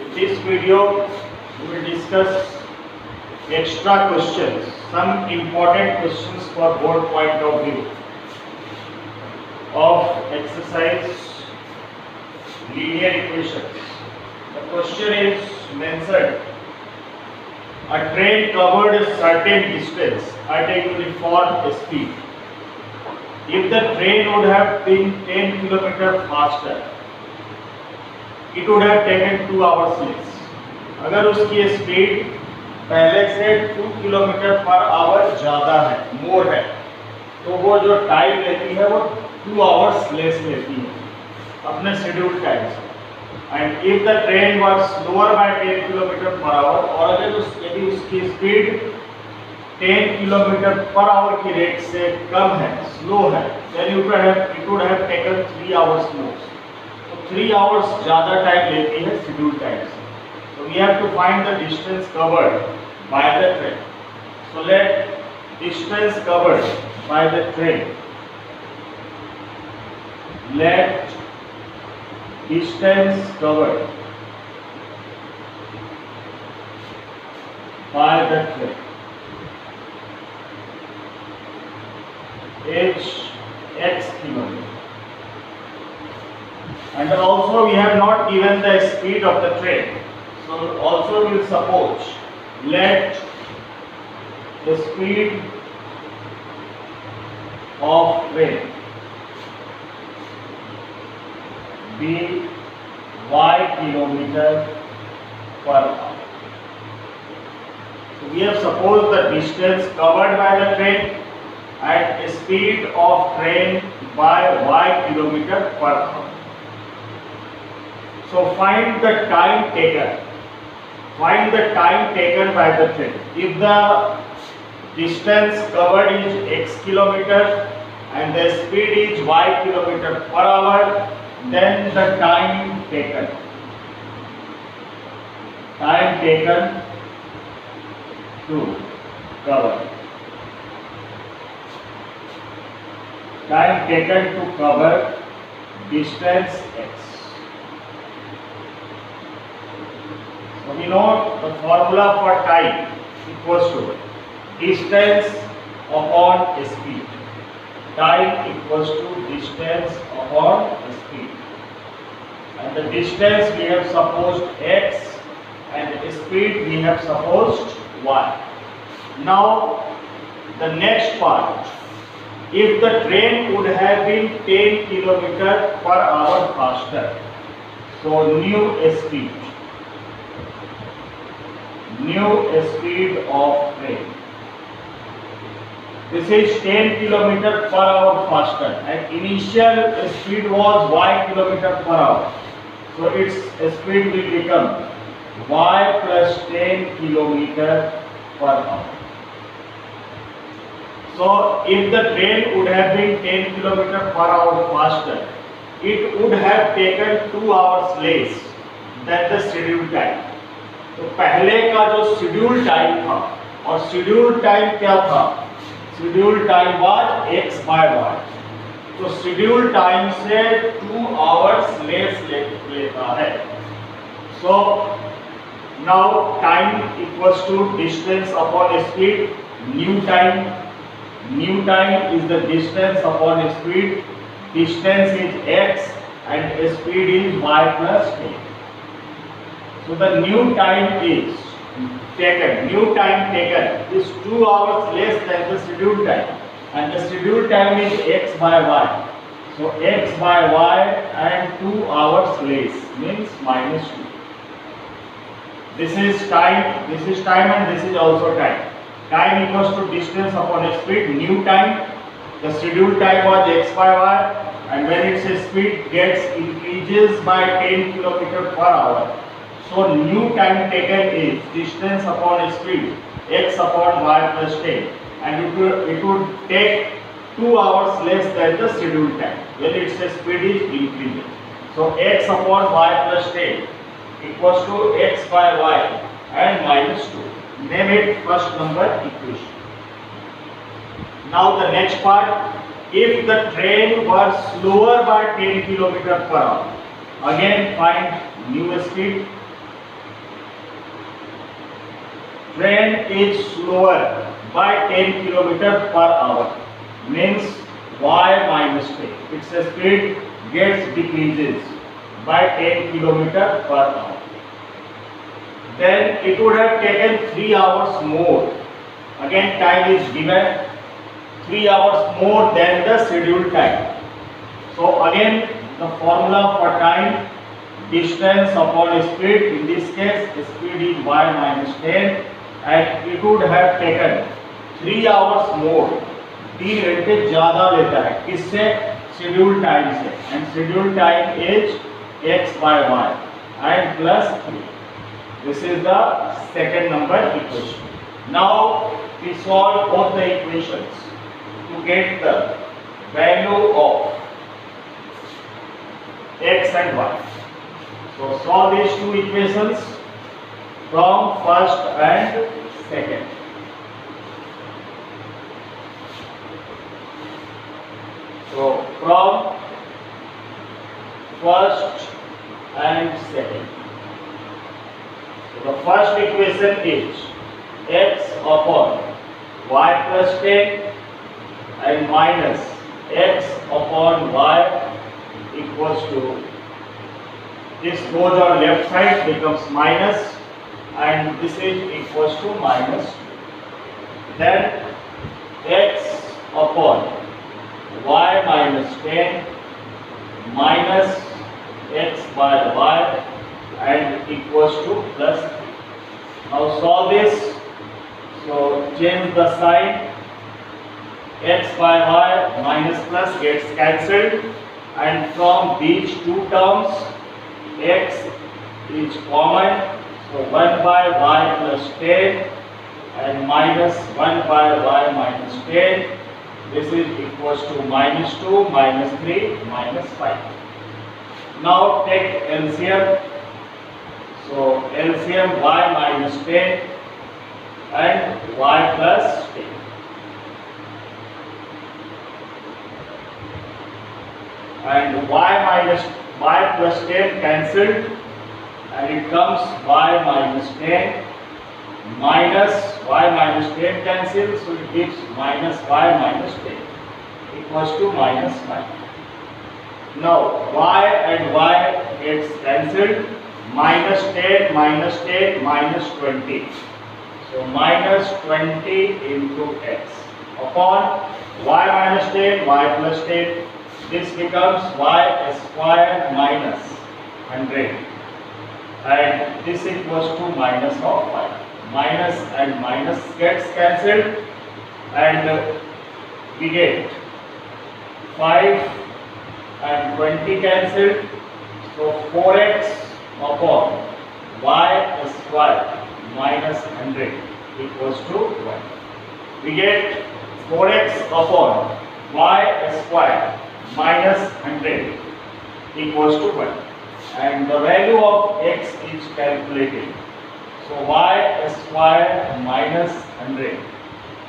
In this video, we will discuss extra questions, some important questions for board point of view of exercise linear equations. The question is mentioned: a train covered a certain distance at a uniform speed. If the train would have been 10 km faster, it would have taken 2 hours less. अगर उसकी speed पहले से 2 kilometre per our ज़्यादा है, मोर है, तो वो जो टाइम लेती है वो 2 आवर्स लेस लेती है अपने शेड्यूल टाइम से. And if the train was slower by 10 kilometre per hour, और अगर यदि उसकी स्पीड 10 किलोमीटर पर आवर की रेट से कम है, स्लो है, then it would have taken 3 hours more. तो 3 आवर्स ज़्यादा टाइम लेती है शेड्यूल टाइम से. So we have to find the distance covered by the train. So let distance covered by the train. Let distance covered by the train h x kilometer. And also we have not given the speed of the train. So also we will suppose, let the speed of train be y kilometer per hour. So we have supposed the distance covered by the train and speed of train by y kilometer per hour. So find the time taken. Find the time taken by the train. If the distance covered is x kilometer and the speed is y kilometer per hour, then the time taken to cover distance x. So we know the formula for time equals to distance upon speed. Time equals to distance upon speed. And the distance we have supposed x and the speed we have supposed y. Now the next part. If the train would have been 10 km per hour faster, so new speed of train. This is 10 km per hour faster and initial speed was y km per hour. So its speed will become y plus 10 km per hour. So if the train would have been 10 km per hour faster, it would have taken 2 hours less than the scheduled time. तो पहले का जो schedule time था, और schedule time क्या था? Schedule time was x by y. तो schedule time से 2 आवर्स लेस लेता है. So now time equals to distance upon speed. New time is the distance upon speed. Distance is x and speed is y plus 10. So the new time taken is 2 hours less than the scheduled time, and the scheduled time is x by y. So x by y and 2 hours less means minus 2. This is time, and this is also time. Time equals to distance upon speed. New time, the scheduled time was x by y, and when its speed gets increases by 10 km per hour. So new time taken is distance upon speed x upon y plus 10, and it would take 2 hours less than the scheduled time when its speed is increasing. So x upon y plus 10 equals to x by y and minus 2. Name it first number equation. Now the next part. If the train were slower by 10 km per hour, again find new speed. train is slower by 10 km per hour, means y minus 10. Its speed gets decreases by 10 km per hour. Then it would have taken 3 hours more. Again time is given 3 hours more than the scheduled time. So again the formula for time, distance upon speed, in this case speed is y minus 10, and it would have taken 3 hours more. 3 घंटे ज़्यादा लेता है किससे? Schedule time से, and schedule time is x by y and plus 3. This is the second number equation. Now we solve both the equations to get the value of x and y. So solve these two equations from first and second. So from first and second. So the first equation is x upon y plus 10 and minus x upon y equals to, this goes on left side, becomes minus, and this is equals to minus 2. Then x upon y minus 10 minus x by y and equals to plus 3. Now solve this. So change the sign. X by y minus plus gets cancelled, and from these two terms x is common. So 1 by y plus 10 and minus 1 by y minus 10. This is equals to minus 2, minus 3, minus 5. Now take LCM. So LCM y minus 10 and y plus 10. And y plus 10 cancelled, and it comes y minus 10 minus y minus 10 cancelled, so it gives minus y minus 10 equals to minus 5. Now y and y gets cancelled, minus 10 minus 10 minus 20. So minus 20 into x upon y minus 10, y plus 10. This becomes y square minus 100, and this equals to minus of 5. Minus and minus gets cancelled, and we get 5 and 20 cancelled. So 4x upon y square minus 100 equals to 1. We get 4x upon y square minus 100 equals to 1, and the value of x is calculated. So y square minus 100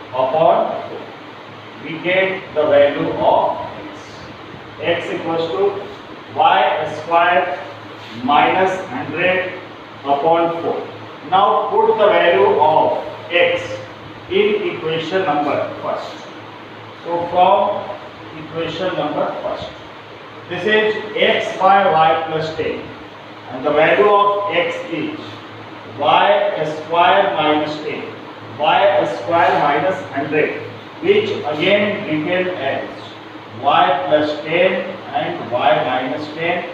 upon 4. We get the value of x. X equals to y square minus 100 upon 4. Now put the value of x in equation number first. So from equation number first, this is x by y plus 10, and the value of x is y square minus 10, y square minus 100, which again written as y plus 10 and y minus 10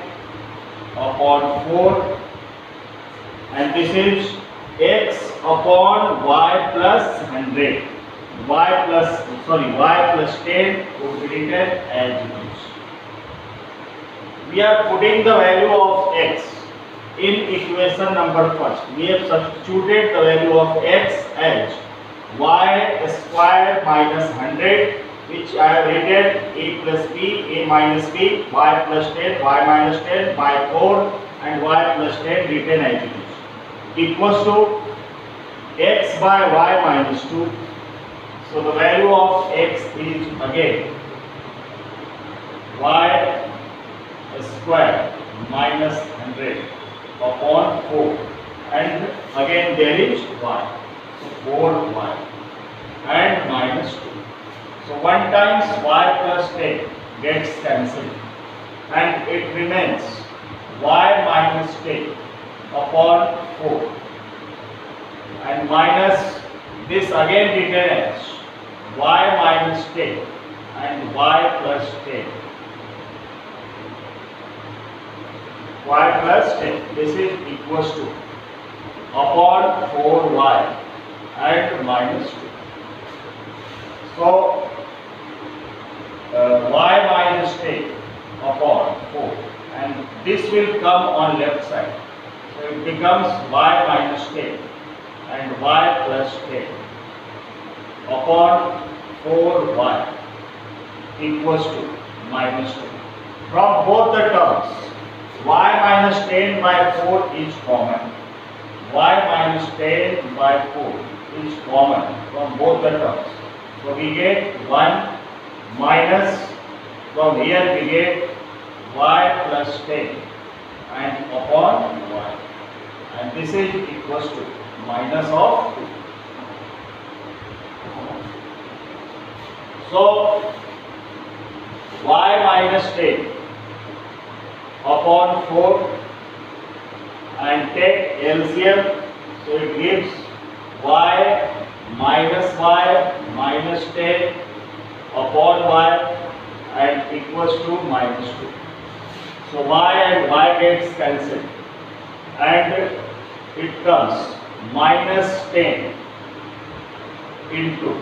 upon 4, and this is x upon y plus 100. Y plus 10 would be written as it is. We are putting the value of x in equation number first. We have substituted the value of x as y square minus 100, which I have written a plus b, a minus b, y plus 10, y minus 10 by 4, and y plus 10 written as it is, equals to x by y minus 2. So the value of x is again y square minus 100 upon 4, and again there is y. So 4y and minus 2. So 1 times y plus 10 gets cancelled and it remains y minus 10 upon 4 and minus this again written as y minus 10 and y plus 10. Y plus 10, this is equals to upon 4y and minus 2. So y minus 10 upon 4 and this will come on left side. So it becomes y minus 10 and y plus 10 upon 4y equals to minus 2. From both the terms, y minus 10 by 4 is common. Y minus 10 by 4 is common from both the terms. So we get 1 minus, from here we get y plus 10 and upon y. And this is equals to minus of 2. So y minus 10 upon 4 and take LCM, so it gives y minus 10 upon y and equals to minus 2. So y and y gets cancelled and it comes minus 10 into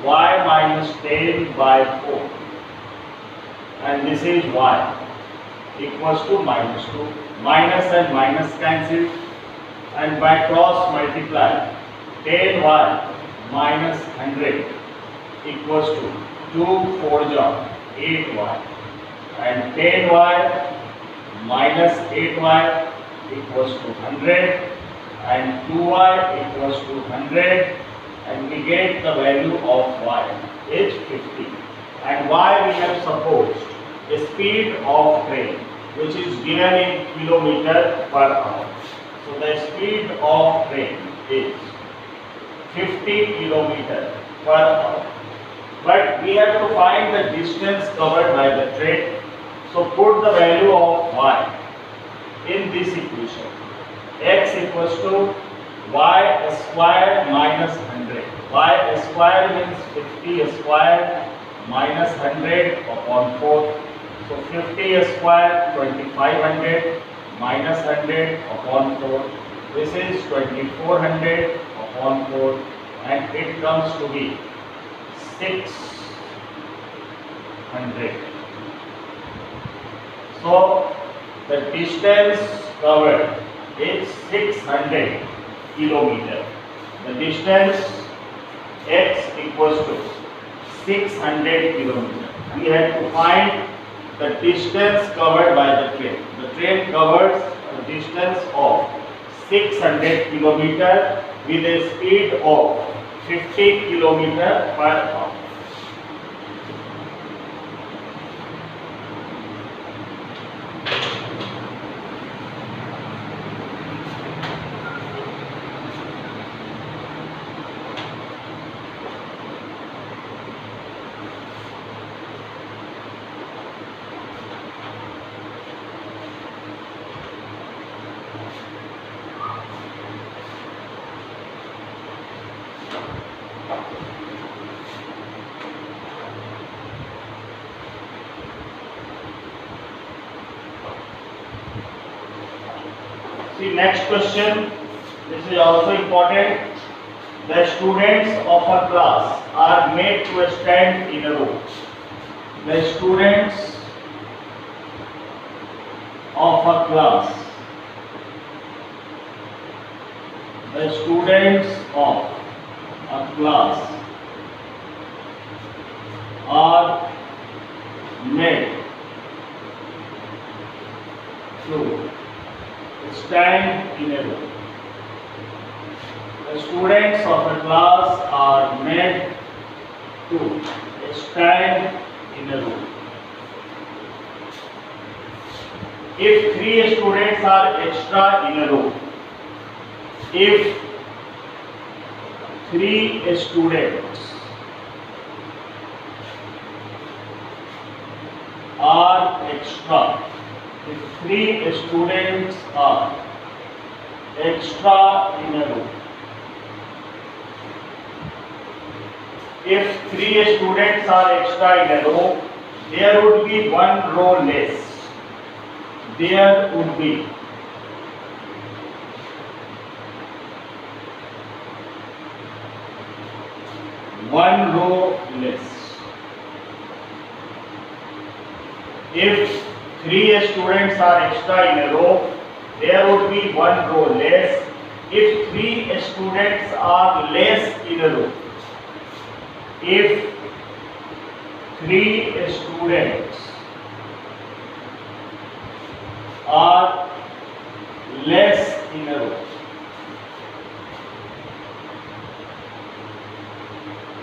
y minus 10 by 4 and this is y equals to minus 2. Minus and minus cancel and by cross multiply 10y minus 100 equals to 2 4 jar 8y and 10y minus 8y equals to 100 and 2y equals to 100 and we get the value of y is 50 and y we have supposed the speed of train which is given in kilometer per hour. So the speed of train is 50 kilometer per hour. But we have to find the distance covered by the train. So put the value of y in this equation. X equals to y square minus 100. Y square means 50 square minus 100 upon 4. So 50 square 2500 minus 100 upon 4. This is 2400 upon 4 and it comes to be 600. So the distance covered is 600 kilometer. The distance x equals to 600 kilometer. We have to find the distance covered by the train. The train covers a distance of 600 kilometer with a speed of 50 kilometer per hour. See next question, this is also important. The students of a class are made to stand in a row. The students of a class, the students of a class are made to stand in a row. The students of a class are made to stand in a row. If 3 students are extra in a row, if 3 students are extra, if 3 students are extra in a row, if 3 students are extra in a row, there would be one row less. There would be one row less. If 3 students are extra in a row, there would be one row less. If 3 students are less in a row, if 3 students are less in a row,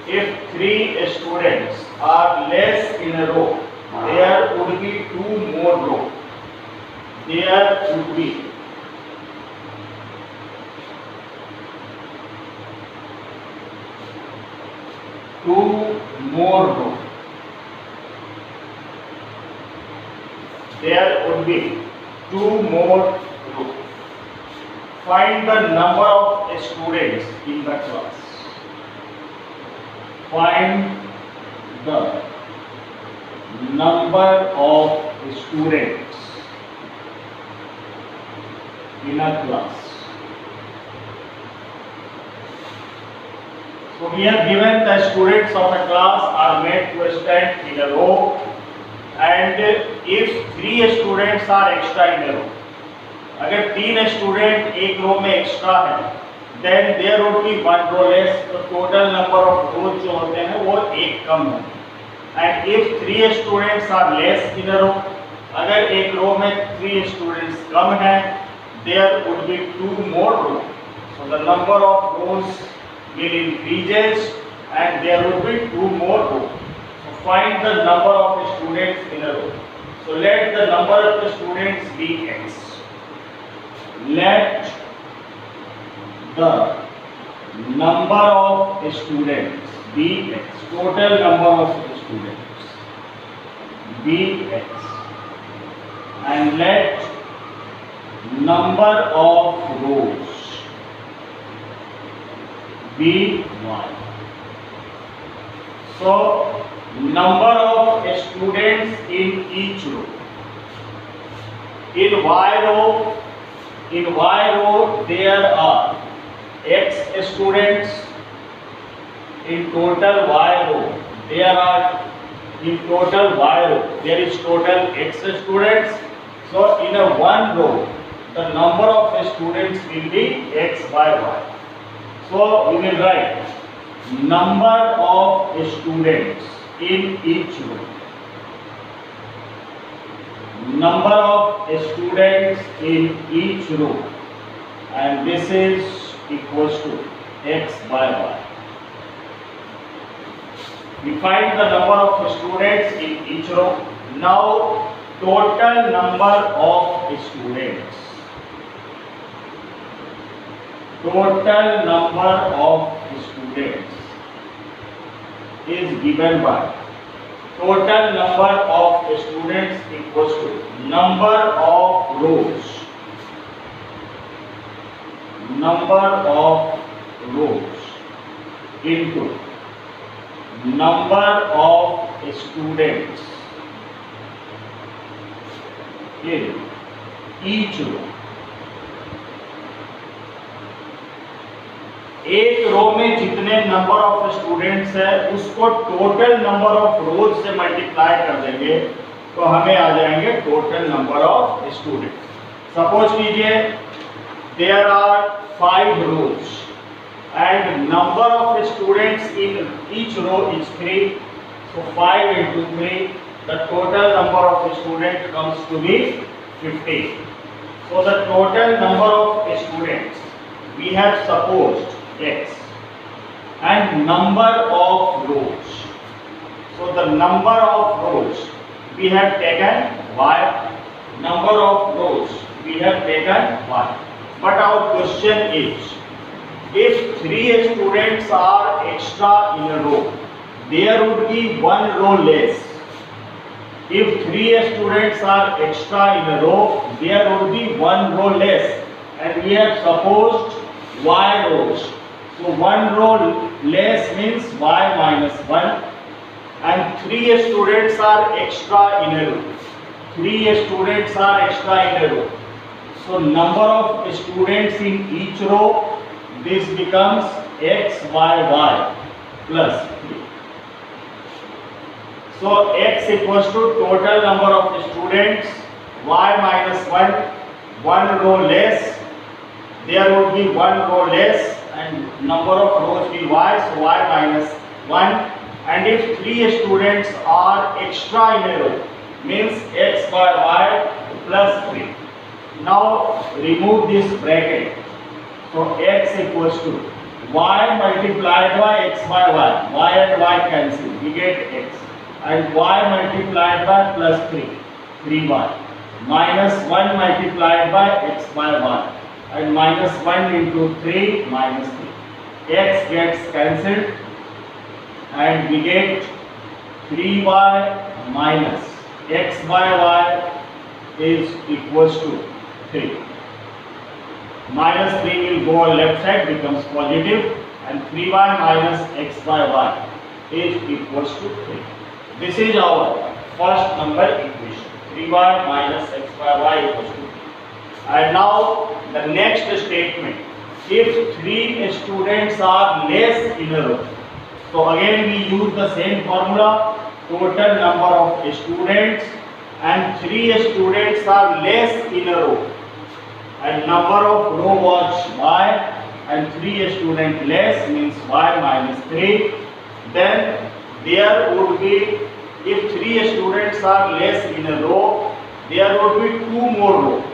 if 3 students are less in a row, there would be 2 more rows. There would be two more rows. There would be 2 more rows. Find the number of students in the class. Find the number of students in a class. So we have given the students of a class are made to stand in a row, and if 3 students are extra in a row, अगर 3 student एक रो में extra है, then there would be one row less. तो total number of rows जो होते हैं वो एक कम है. And if 3 students are less in a row, अगर एक रो में 3 students कम है, there would be 2 more rows. So the number of rows will increases and there would be 2 more rows. So find the number of students in a row. So let the number of the students be x. Let the number of students be x. Total number of students be x. And let number of rows be y. So number of students in each row. In y row there are x students. In total y row there are, in total y row there is total x students. So in a one row the number of students will be x by y. So we will write number of students in each row. Number of students in each row, and this is equals to x by y. We find the number of students in each row. Now total number of students. Total number of students is given by total number of students equals to number of rows. Number of rows into number of students in each row. एक रो में जितने number of students है उसको total number of रोज से multiply कर देंगे तो हमें आ जाएंगे total number of students. Suppose कीजिए there are 5 rows and number of students in each row is 3. So 5 into 3, the total number of students comes to be 15. So the total number of students we have supposed x and number of rows. So the number of rows we have taken y, number of rows we have taken y. But our question is if 3 students are extra in a row, there would be 1 row less. If 3 students are extra in a row, there would be 1 row less, and we have supposed y rows. So 1 row less means y minus 1, and 3 students are extra in a row. 3 students are extra in a row. So number of students in each row, this becomes x by y plus 3. So x equals to total number of students, y minus 1, 1 row less, there would be 1 row less, and number of rows be y, so y minus 1. And if 3 students are extra in a row, means x by y plus 3. Now remove this bracket. So x equals to y multiplied by x by y and y cancel, we get x, and y multiplied by plus 3, 3y, minus 1 multiplied by x by y, and minus 1 into 3 minus 3. X gets cancelled, and we get 3y minus x by y is equals to 3. Minus 3 will go on left side, becomes positive, and 3y minus x by y is equals to 3. This is our first number equation. 3y minus x by y equals to 3. And now the next statement. If 3 students are less in a row, so again we use the same formula. Total number of students, and 3 students are less in a row, and number of row was y, and 3 student less means y minus 3. Then there would be, if 3 students are less in a row, there would be 2 more row.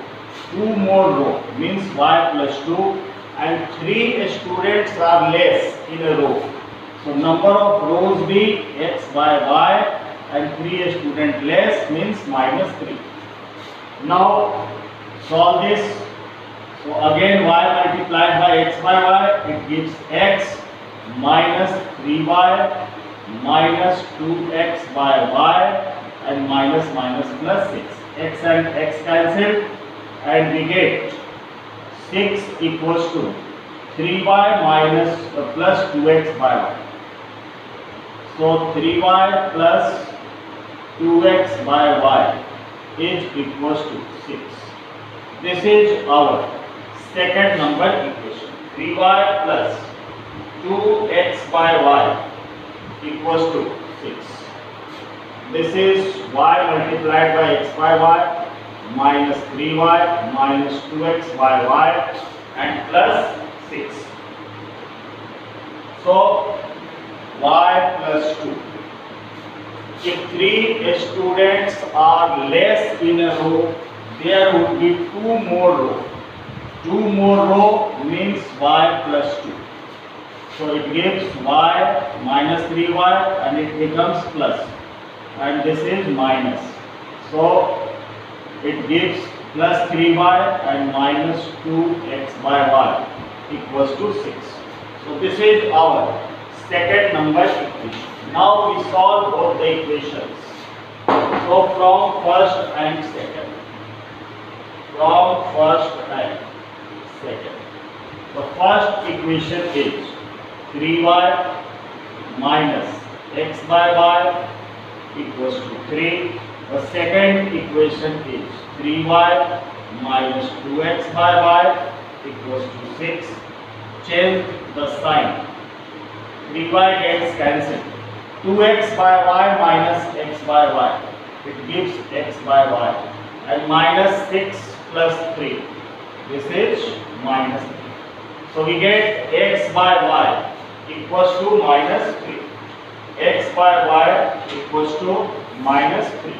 2 more row means y plus 2, and 3 students are less in a row. So number of rows be x by y, and 3 student less means minus 3. Now solve this. So again y multiplied by x by y, it gives x minus 3y minus 2x by y, and minus minus plus 6. X and x cancelled, and we get 6 equals to 3y minus plus 2x by y. So 3y plus 2x by y is equals to 6. This is our second number equation. 3y plus 2x by y equals to 6. This is y multiplied by x by y minus 3y minus 2x by y and plus 6. So y plus 2. If 3 students are less in a row, there would be 2 more row. 2 more row means y plus 2. So it gives y minus 3y, and it becomes plus, and this is minus. So it gives plus 3y and minus 2x by y equals to 6. So this is our second number equation. Now we solve both the equations. So from first and second. From first and second. The first equation is 3y minus x by y equals to 3. The second equation is 3y minus 2x by y equals to 6. Change the sign. 3y gets cancelled. 2x by y minus x by y. It gives x by y. And minus 6 plus 3. This is minus 3. So we get x by y equals to minus 3. X by y equals to minus 3.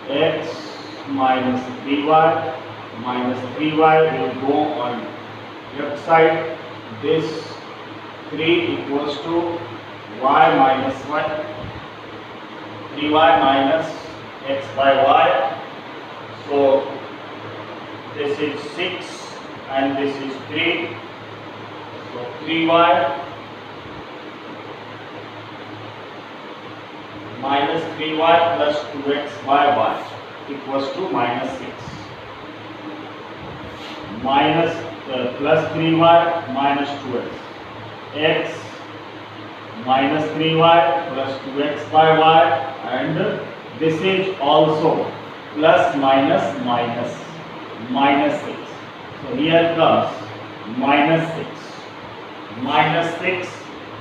X minus 3y minus 3y will go on left side. This 3 equals to y minus 1. 3y minus x by y. So this is 6 and this is 3. So 3y minus 3y plus 2x by y equals to minus 6. Minus plus 3y minus 2x. X minus 3y plus 2x by y, and this is also plus minus minus 6. So here comes minus 6. Minus 6,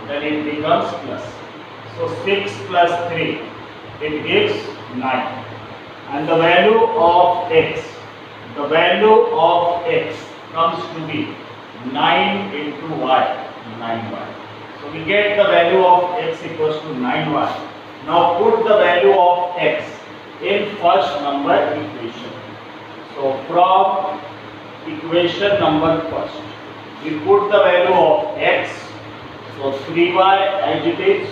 then it becomes plus. So 6 plus 3, it gives 9. And the value of x comes to be 9 into y, 9y. So we get the value of x equals to 9y. Now put the value of x in first number equation. So from equation number first, we put the value of x. So 3y as it is,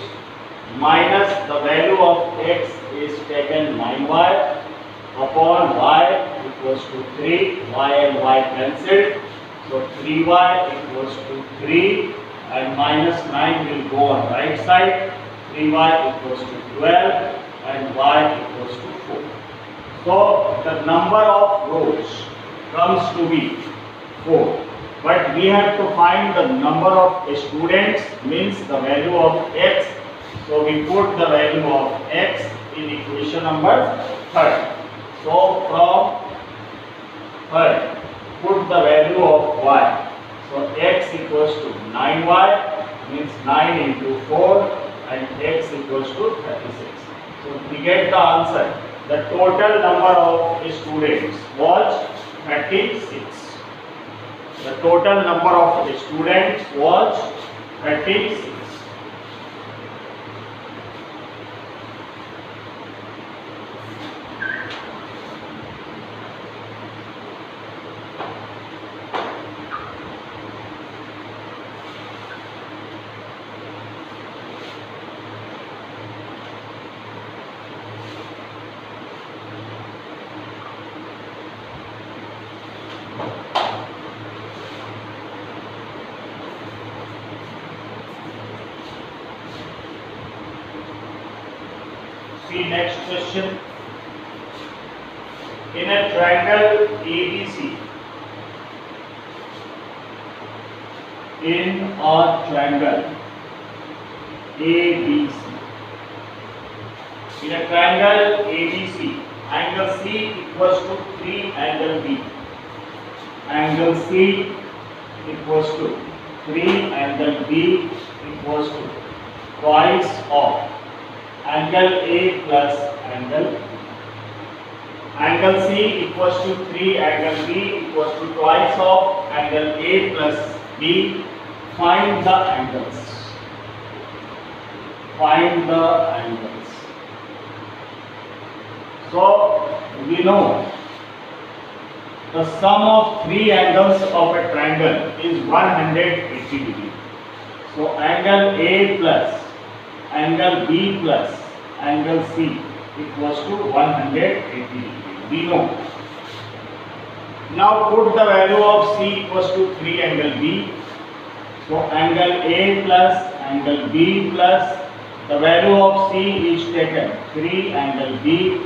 minus the value of x is taken 9y upon y equals to 3, y and y cancelled. So 3y equals to 3 and minus 9 will go on right side. 3y equals to 12 and y equals to 4. So the number of rows comes to be 4. But we have to find the number of students, means the value of x. So we put the value of x in equation number 3rd. So from 3rd, put the value of y. So x equals to 9y, means 9 into 4, and x equals to 36. So we get the answer. The total number of students was 36. The total number of students was 36. See next question. In a triangle ABC, in a triangle ABC, in a triangle ABC, angle C equals to 3 angle B. Angle C equals to 3 angle B equals to twice of angle A plus angle B. Angle C equals to 3 angle B equals to twice of angle A plus B. Find the angles. Find the angles. So we know the sum of 3 angles of a triangle is 180 degree. So angle A plus angle B plus angle C equals to 180 degree. We know. Now put the value of C equals to 3 angle B. So angle A plus angle B plus the value of C is taken 3 angle B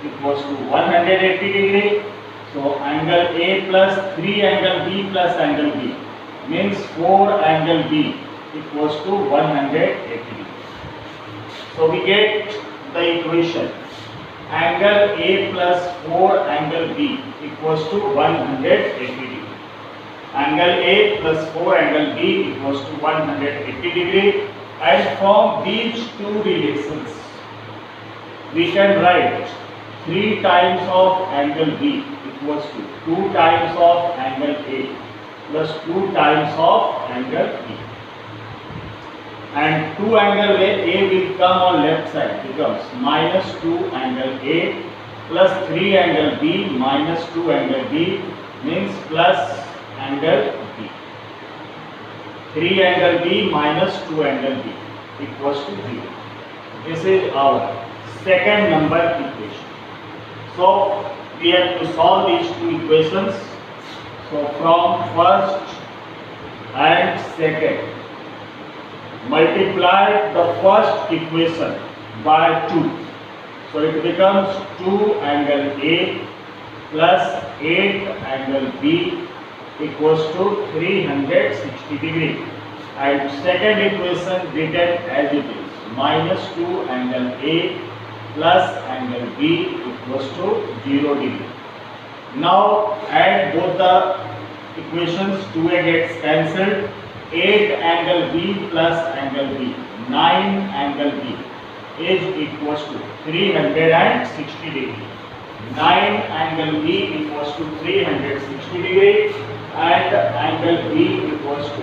equals to 180 degree. So angle A plus 3 angle B plus angle B means 4 angle B equals to 180 degree. So we get the equation angle A plus 4 angle B equals to 180 degree. Angle A plus 4 angle B equals to 180 degree, and from these two relations we can write 3 times of angle B equals to 2 times of angle A plus 2 times of angle B. And 2 angle A will come on left side, becomes minus 2 angle A plus 3 angle B minus 2 angle B means plus angle B. 3 angle B minus 2 angle B equals to 0. This is our second number equation. So we have to solve these two equations. So from first and second, multiply the first equation by 2. So it becomes 2 angle A plus 8 angle B equals to 360 degree. And second equation written as it is, minus 2 angle A plus angle B equals to 0 degree. Now add both the equations, 2a gets cancelled, 8 angle B plus angle B, 9 angle B is equals to 360 degree. 9 angle B equals to 360 degree and angle B equals to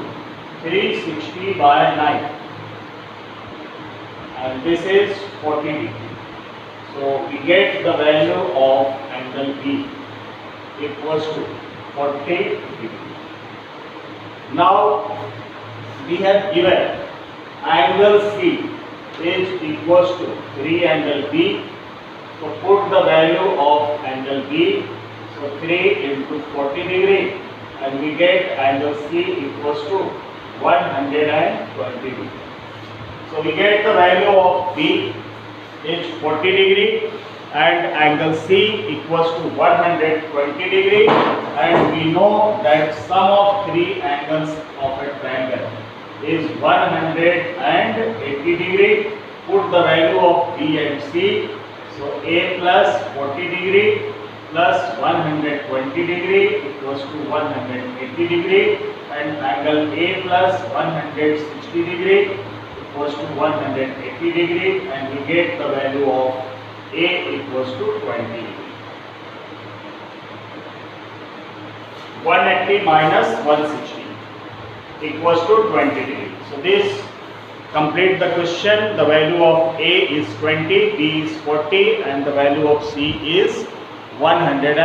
360 by 9, and this is 40 degree. So we get the value of angle B equals to 40 degree. Now we have given angle C is equals to 3 angle B. So put the value of angle B, so 3 into 40 degree, and we get angle C equals to 120 degree. So we get the value of B is 40 degree and angle C equals to 120 degree, and we know that sum of three angles of a triangle is 180 degree. Put the value of B and C, so A plus 40 degree plus 120 degree equals to 180 degree, and angle A plus 160 degree equals to 180 degree, and we get the value of A equals to 20 degree. 180 minus 160 equals to 20 degree. So this complete the question. The value of A is 20, B is 40, and the value of C is 100.